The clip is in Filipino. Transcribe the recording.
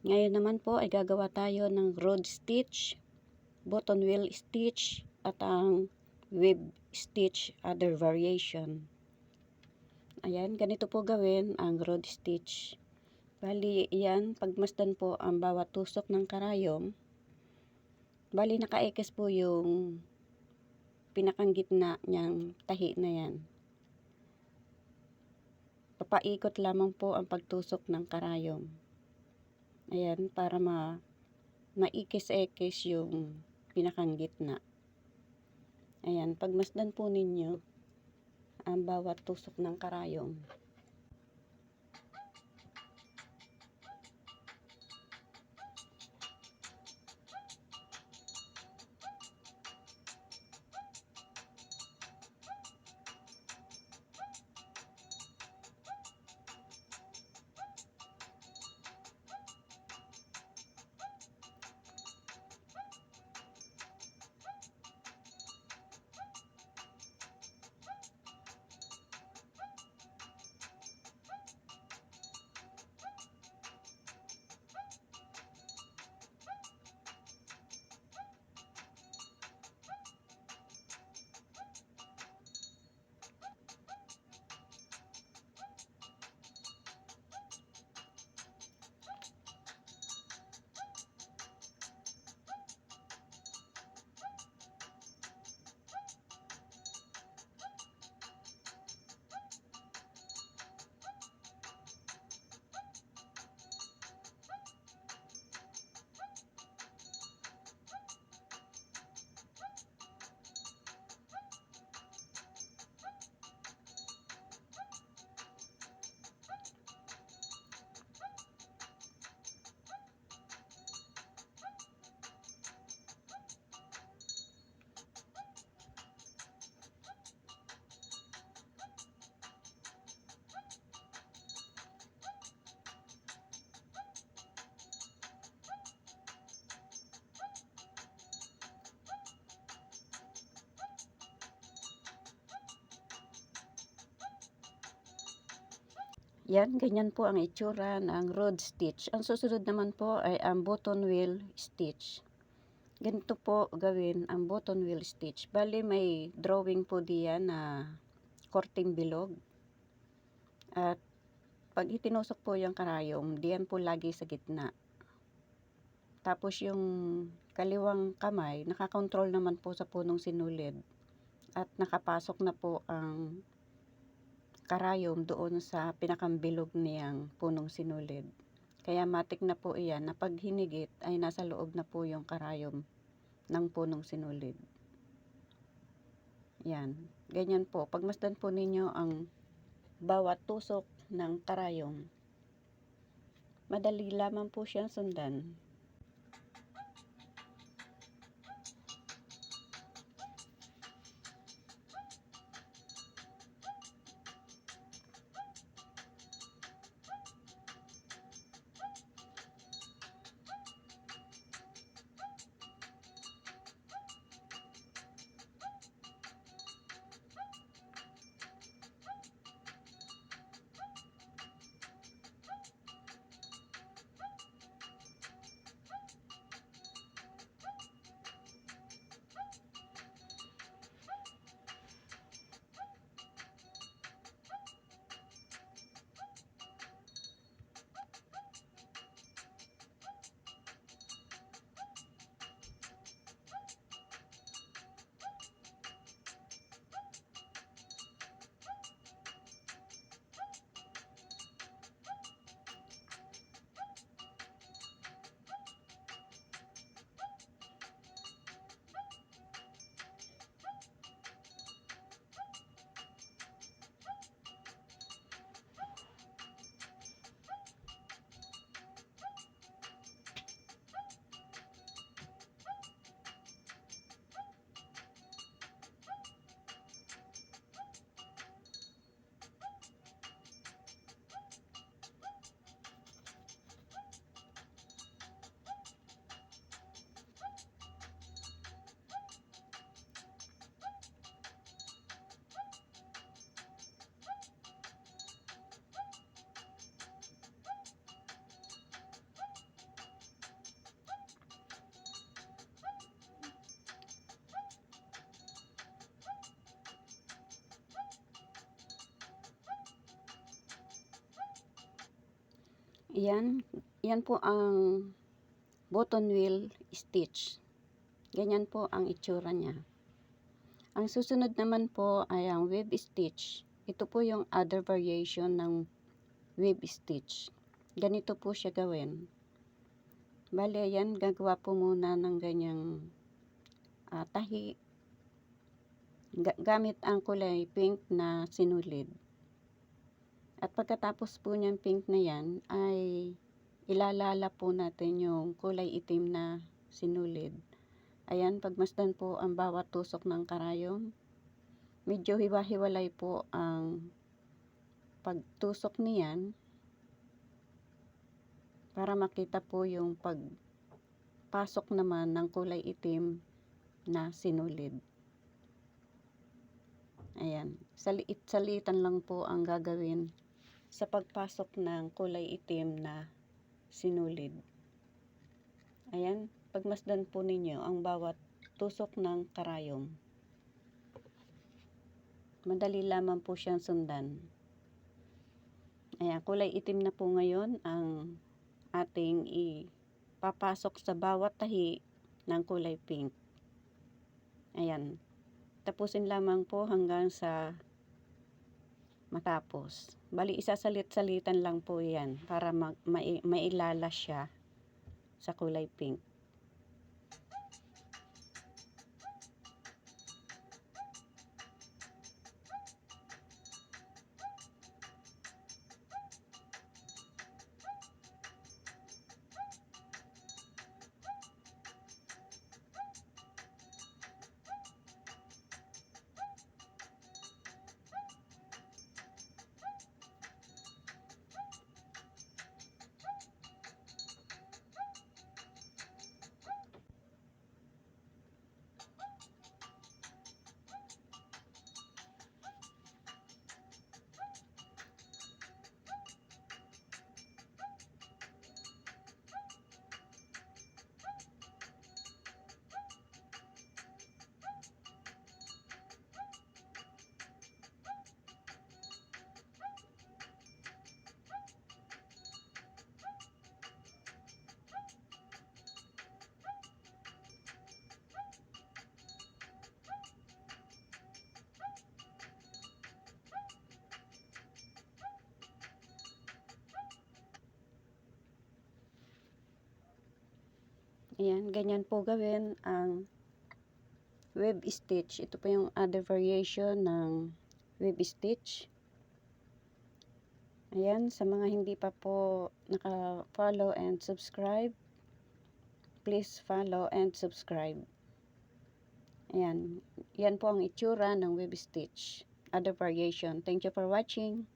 Ngayon naman po ay gagawa tayo ng road stitch, button wheel stitch, at ang web stitch other variation. Ayan, ganito po gawin ang road stitch. Bali, yan, pagmasdan po ang bawat tusok ng karayom. Bali, naka-ekes po yung pinakang gitna niyang tahi na yan. Papaikot lamang po ang pagtusok ng karayom. Ayan, para maikis-ekis yung pinakang gitna. Ayan, pagmasdan po ninyo ang bawat tusok ng karayom. Yan, ganyan po ang itsura ng road stitch. Ang susunod naman po ay ang button wheel stitch. Ganito po gawin ang button wheel stitch. Bali, may drawing po diyan na korting bilog. At pag itinusok po yung karayom, diyan po lagi sa gitna. Tapos yung kaliwang kamay, nakakontrol naman po sa punong sinulid. At nakapasok na po ang karayom doon sa pinakambilog niyang punong sinulid. Kaya matik na po iyan na pag hinigit ay nasa loob na po yung karayom ng punong sinulid. Yan. Ganyan po. Pagmasdan po ninyo ang bawat tusok ng karayom. Madali lamang po siyang sundan. Yan po ang buttonwheel stitch. Ganyan po ang itsura niya. Ang susunod naman po ay ang web stitch. Ito po yung other variation ng web stitch. Ganito po siya gawin. Bale, yan, gagawa po muna ng ganyang tahi gamit ang kulay pink na sinulid. At pagkatapos po niyang pink na yan, ay ilalala po natin yung kulay itim na sinulid. Ayan, pagmasdan po ang bawat tusok ng karayom. Medyo hiwa-hiwalay po ang pagtusok niyan para makita po yung pagpasok naman ng kulay itim na sinulid. Ayan, salitan lang po ang gagawin sa pagpasok ng kulay itim na sinulid. Ayan, pagmasdan po ninyo ang bawat tusok ng karayom. Madali lamang po siyang sundan. Ayan, kulay itim na po ngayon ang ating ipapasok sa bawat tahi ng kulay pink. Ayan, tapusin lamang po hanggang sa matapos. Bali, isasalit-salitan lang po yan para mailala siya sa kulay pink. Ayan, ganyan po gawin ang web stitch. Ito po yung other variation ng web stitch. Ayan, sa mga hindi pa po naka-follow and subscribe, please follow and subscribe. Ayan, yan po ang itsura ng web stitch. Other variation. Thank you for watching.